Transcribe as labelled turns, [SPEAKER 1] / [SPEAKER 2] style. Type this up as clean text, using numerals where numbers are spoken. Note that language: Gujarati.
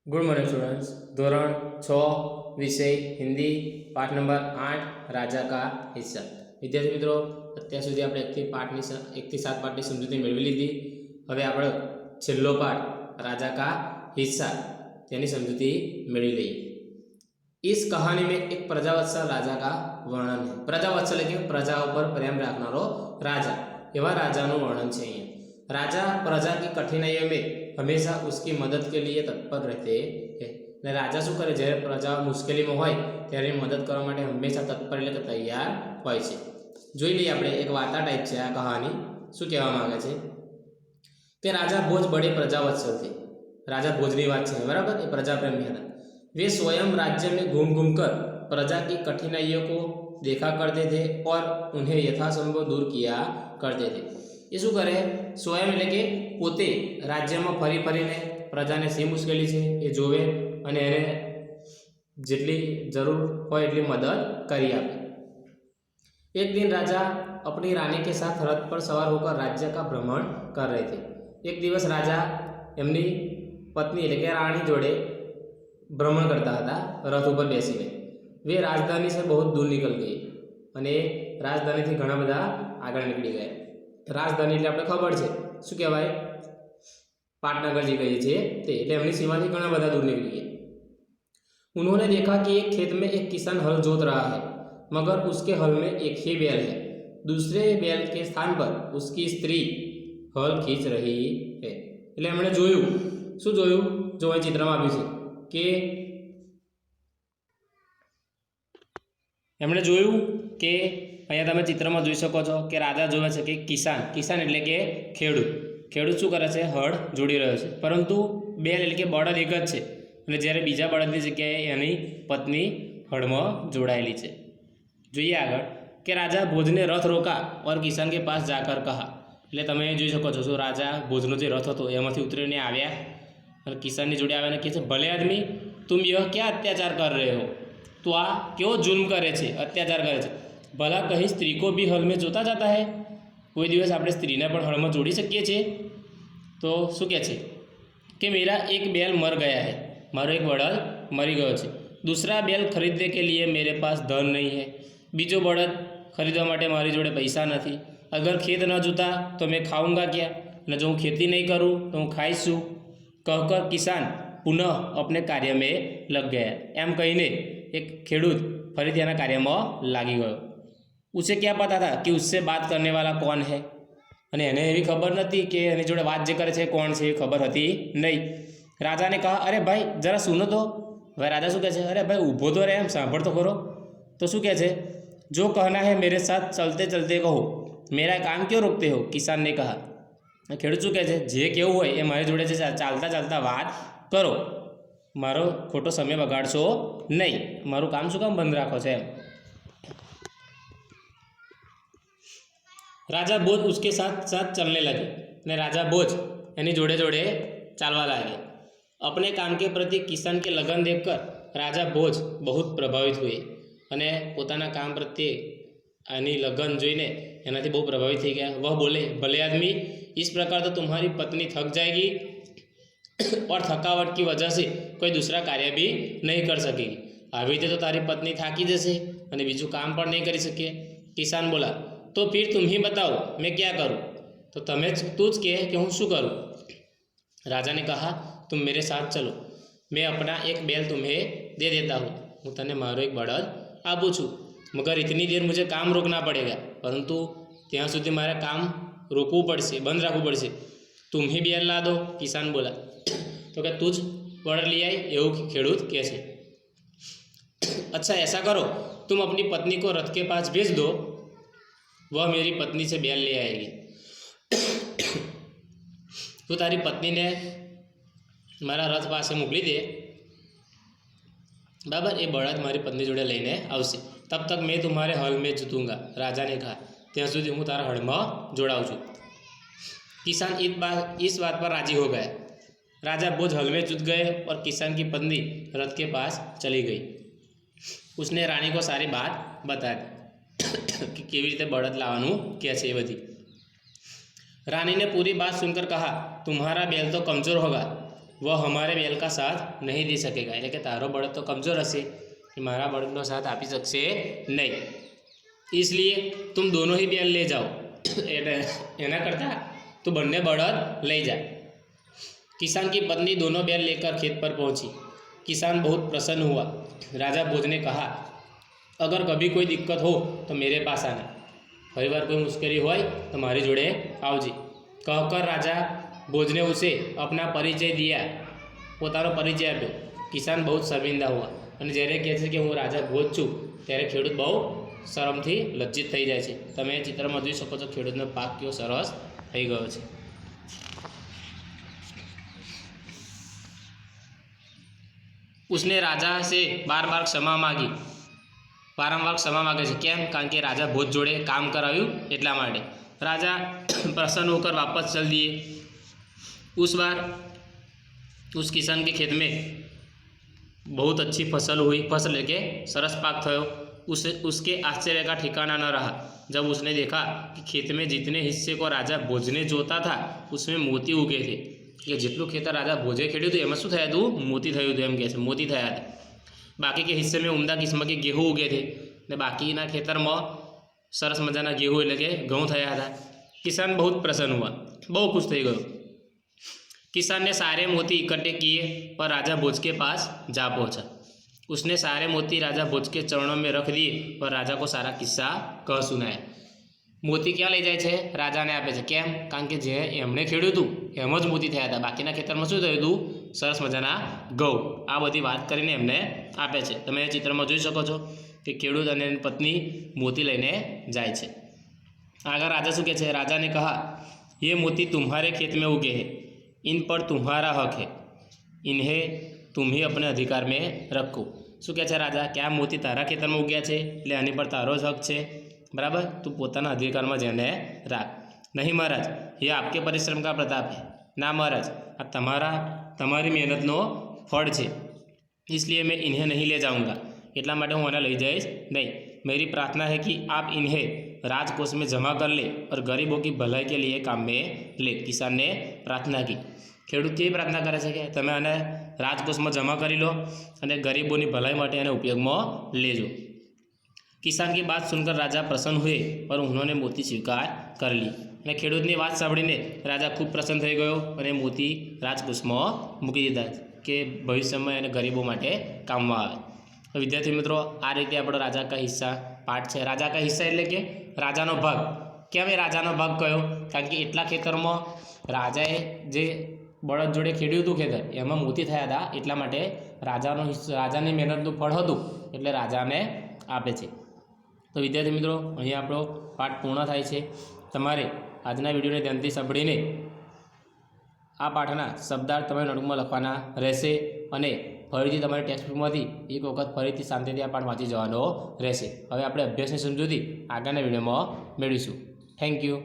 [SPEAKER 1] Good morning students. धोरण 6 विषय हिंदी पाठ नंबर 8 राजा का हिस्सा। विद्यार्थी मित्रों, અત્યાર સુધી આપણે 1 થી 7 પાઠની સમજૂતી મેળવી લીધી। હવે આપણે છેલ્લો પાઠ राजा का हिस्सा તેની સમજૂતી મેળવી લઈએ। इस कहानी में एक प्रजावत्सल राजा का वर्णन है। प्रजावत्सल એટલે પ્રજાઓ પર પ્રેમ રાખનારો રાજા, એવા રાજાનું વર્ણન છે અહીંયા। राजा प्रजा की कठिनाइयों में हमेशा उसकी मदद के लिए तत्पर रहते हैं। ने राजा शू करे, જ્યારે પ્રજા મુશ્કેલીમાં હોય ત્યારે મદદ કરવા માટે હંમેશા તત્પર એટલે કે તૈયાર હોય છે। જોઈ લઈએ આપણે, એક વાર્તા ટાઈપ છે આ કહાની। શું કહેવા માંગે છે કે राजा भोज बड़े प्रजावत्सल थे। राजा भोजनी વાત છે, બરાબર, એ પ્રજાપ્રેમી હતા। वे स्वयं राज्य में घूम घूम कर प्रजा की कठिनाइयों को देखा करते थे और उन्हें यथासंभव दूर किया करते थे। ये शू करे, स्वयं એટલે કે પોતે રાજ્યમાં ફરી ફરીને પ્રજાને શી મુશ્કેલી છે એ જોવે અને એને જેટલી જરૂર હોય એટલી મદદ કરી આપે। एक दिन राजा अपनी रानी के साथ रथ पर सवार होकर राज्य का भ्रमण कर रहे थे। एक दिवस राजा એમની પત્ની એટલે કે રાણી જોડે ભ્રમણ કરતા હતા રથ ઉપર બેસીને। वे राजधानी से बहुत दूर निकल गई અને રાજધાનીથી ઘણા બધા આગળ નીકળી ગયા। राजधानी એટલે આપણે ખબર છે શું કહેવાય, पाटनगर जी कही छे ते એટલે એમની સીમાથી ઘણા બધા दूर निकली गए। उन्होंने देखा कि एक खेत में एक किसान हल जोत रहा है, मगर उसके हल में एक ही बैल है। दूसरे बैल के स्थान पर उसकी स्त्री हल खींच रही है। એટલે એમણે જોયું, શું જોયું, જો એ ચિત્રમાં આપ્યું છે કે એમણે જોયું કે અહીંયા તમે ચિત્રમાં જોઈ શકો છો કે રાજા જોવે છે કે કિસાન એટલે કે ખેડૂત શું કરે છે, હળ જોડી રહ્યો છે, પરંતુ બેલ એટલે કે બળદ એક જ છે અને જ્યારે બીજા બળદની જગ્યાએ એની પત્ની હળમાં જોડાયેલી છે। જોઈએ આગળ કે રાજા ભોજને રથ રોકા और किसान के पास जाकर कहा। એટલે તમે જોઈ શકો છો, શું રાજા ભોજનો જે રથ હતો એમાંથી ઉતરીને આવ્યા અને કિસાનની જોડે આવ્યા કહે છે, ભલે આદમી तुम यह क्या अत्याचार कर रहे हो। तो आ क्यों जुल्म करे છે, અત્યાચાર કરે છે। ભલા કहीं સ્ત્રી को भी हल में जोता जाता है। કોઈ દિવસ આપણે સ્ત્રીને પણ હળમાં જોડી શકીએ છીએ। તો શું કહે છે કે मेरा एक बैल मर गया है, મારો એક બળદ મરી ગયો છે। दूसरा बैल खरीदने के लिए मेरे पास धन नहीं है, બીજો બળદ ખરીદવા માટે મારી જોડે પૈસા નથી। अगर खेत न जोता तो मैं खाऊंगा क्या, અને જો હું ખેતી નહીં કરું તો હું ખાઈશ શું। कहकर किसान पुनः अपने कार्य में लग गया। એમ કહીને એક ખેડૂત ફરીથી એના કાર્યમાં લાગી ગયો। उसे क्या पता था कि उससे बात करने वाला कौन है, અને એને એવી ખબર નથી કે એની જોડે વાત જે કરે છે કોણ છે, એ ખબર હતી નહીં। રાજાને કહા, અરે ભાઈ જરા સુનો તો। હવે રાજા શું કહે છે, અરે ભાઈ ઊભો તો રહે, એમ સાંભળ તો ખરો। તો શું કહે છે, जो कहना है मेरे साथ चलते चलते कहो, मेरा काम क्यों रोकते हो। किसान ने कहा। ખેડૂત શું કહે છે, જે કેવું હોય એ મારી જોડે છે ચાલતા ચાલતા વાત કરો, મારો ખોટો સમય બગાડશો નહીં, મારું કામ શું કામ બંધ રાખો છે એમ। राजा भोज उसके साथ साथ चलने लगे ने राजा भोज यानी जोड़े जोड़े चालवा लगे। अपने काम के प्रति किसान के लगन देखकर राजा भोज बहुत प्रभावित हुए અને પોતાના કામ પ્રત્યે આની लगन જોઈને એનાથી બહુ પ્રભાવિત થઈ ગયા। वह बोले, भले आदमी इस प्रकार तो तुम्हारी पत्नी थक जाएगी और थकावट की वजह से कोई दूसरा कार्य भी नहीं कर सकेगी। આવી રીતે તો તારી પત્ની થાકી જશે અને બીજું કામ પણ નહીં કરી શકે। કિસાન બોલા, तो फिर तुम ही बताओ मैं क्या करूं। तो तमें तू ज कहे कि हूँ शू करूँ। राजा ने कहा, तुम मेरे साथ चलो, मैं अपना एक बैल तुम्हें दे देता हूँ। हूँ तने मारो एक बड़द आपू छूँ, मगर इतनी देर मुझे काम रोकना पड़ेगा, परंतु ત્યાં સુધી મારે કામ રોકવું પડશે, બંધ રાખવું પડશે। तुम ही बैल ला दो। किसान बोला। तो क्या तू ज બળદ લઈ आई, એવું ખેડૂત કહે છે। अच्छा ऐसा करो, तुम अपनी पत्नी को रथ के पास भेज दो, वह मेरी पत्नी से बैल ले आएगी। तो तारी पत्नी ने मारा रथ पास मोकली दे, बराबर, ये बड़द मारी पत्नी जोड़े लईने आवशे। तब तक मैं तुम्हारे हल में जोतूंगा। राजा ने कहा, त्यां सुधी हूँ तारा हल में जोड़ाऊँ छूँ। किसान इस बात पर राजी हो गया। राजा भोज हल में जुट गए और किसान की पत्नी रथ के पास चली गई। उसने रानी को सारी बात बता दी कि केवी रीते बड़द लावानुं क्या छे बधी। रानी ने पूरी बात सुनकर कहा, तुम्हारा बैल तो कमज़ोर होगा, वह हमारे बैल का साथ नहीं दे सकेगा, એટલે કે તારો બળદ તો કમજોર હશે कि મારા બળદનો સાથ આપી શકશે નહીં. इसलिए तुम दोनों ही बैल ले जाओ. એટલે એના કરતાં તું બંને બળદ લઈ જા. किसान की पत्नी दोनों बैल लेकर खेत पर पहुंची. किसान बहुत प्रसन्न हुआ. राजा भोज ने कहा, अगर कभी कोई दिक्कत हो तो मेरे पास आना. फरी बार कोई मुश्किल हो तो मारी जोड़े आवजी. कहकर राजा भोज ने उसे अपना परिचय दिया. પોતાનો પરિચય આપ્યો. કિસાન બહુ શર્મિંદા हुआ અને જ્યારે કહે છે કે હું રાજા ભોજ છું ત્યારે ખેડૂત બહુ શરમથી લજ્જિત થઈ જાય છે. તમે ચિત્રમાં જોઈ શકો છો ખેડૂતનો પાક કેવો સરસ થઈ ગયો છે. उसने राजा से बार बार क्षमा मांगी. वारंवार क्षमा मांगे છે. કેમ? કારણ કે રાજા ભોજ જોડે કામ કરાવ્યું એટલા માટે. राजा प्रसन्न होकर वापस चल दिए. उस बार उस किसान के खेत में बहुत अच्छी फसल हुई. फसल लेके सरस पाक थयो. उसके आश्चर्य का ठिकाना न रहा जब उसने देखा कि खेत में जितने हिस्से को राजा भोज ने जोता था उसमें मोती उगे थे. કે જેટલું ખેતર રાજા ભોજે ખેડ્યું હતું એમાં શું થયું હતું? મોતી થયું હતું એમ કહે છે. મોતી થયા હતા. બાકી કે હિસ્સે में उम्दा किस्म के गेहूँ उगे थे ને બાકીના ખેતરમાં સરસ મજાના गेहूँ એટલે કે ઘઉં થયા હતા. किसान बहुत प्रसन्न हुआ. બહુ ખુશ થઈ ગયો. किसान ने सारे मोती इकट्ठे किए और राजा भोज के पास जा पहुंचा. उसने सारे मोती राजा भोज के चरणों में रख दिए और राजा को सारा किस्सा कह सुनाया. મોતી ક્યાં લઈ જાય છે? રાજાને આપે છે. કેમ? કારણ કે જે એમણે ખેડ્યું હતું એમ જ મોતી થયા હતા. બાકીના ખેતરમાં શું થયું હતું? સરસ મજાના ઘઉં. આ બધી વાત કરીને એમને આપે છે. તમે એ ચિત્રમાં જોઈ શકો છો કે ખેડૂત અને એની પત્ની મોતી લઈને જાય છે. આગળ રાજા શું કહે છે? રાજાને કહા, ये मोती तुम्हारे खेत में उगे हैं, इन पर तुम्हारा हक है, इन्हें तुम ही अपने अधिकार में रखो. શું કહે છે રાજા? કે આ મોતી તારા ખેતરમાં ઉગ્યા છે એટલે આની પર તારો જ હક છે. बराबर? તું પોતાના અધિકારમાં જેને રાખ. નહીં મહારાજ, ये आपके परिश्रम का प्रताप है. ना महाराज, આ તમારી મહેનતનો ફળ છે. इसलिए मैं इन्हें नहीं ले जाऊंगा. એટલા માટે હું આને લઈ જઈશ નહીં. मेरी प्रार्थना है कि आप इन्हें राजकोष में जमा कर ले और गरीबों की भलाई के लिए काम में ले. किसान ने प्रार्थना की. ખેડૂત કેવી પ્રાર્થના કરે છે કે તમે આને રાજકોષમાં જમા કરી લો અને ગરીબોની ભલાઈ માટે આને ઉપયોગમાં લેજો. किसान की बात सुनकर राजा प्रसन्न हुए और उन्होंने मोती स्वीकार कर ली. અને ખેડૂતની વાત સાંભળીને રાજા ખૂબ પ્રસન્ન થઈ ગયો અને મોતી રાજકોષમાં મૂકી દીધા કે ભવિષ્યમાં એને ગરીબો માટે કામમાં આવે. વિદ્યાર્થી મિત્રો, આ રીતે આપણો રાજા કા હિસ્સા પાઠ છે. રાજા કા હિસ્સા એટલે કે રાજાનો ભાગ. કેમ એ રાજાનો ભાગ કયો? કારણ કે એટલા ખેતરમાં રાજાએ જે બળદ જોડે ખેડ્યું હતું ખેતર એમાં મોતી થયા હતા એટલા માટે રાજાની મહેનતનું ફળ હતું એટલે રાજાને આપે છે. તો વિદ્યાર્થી મિત્રો, અહીંયા આપણો પાઠ પૂર્ણ થાય છે. તમારે આજના વિડીયોને ધ્યાનથી સાંભળીને આ પાઠના શબ્દાર્થ તમે નોટબુકમાં લખવાના રહેશે અને ફરીથી તમારી ટેક્સ્ટબુકમાંથી એક વખત ફરીથી શાંતિથી આ પાઠ વાંચી જવાનો રહેશે. હવે આપણે અભ્યાસની સમજૂતી આગળના વિડીયોમાં મેળવીશું. Thank you.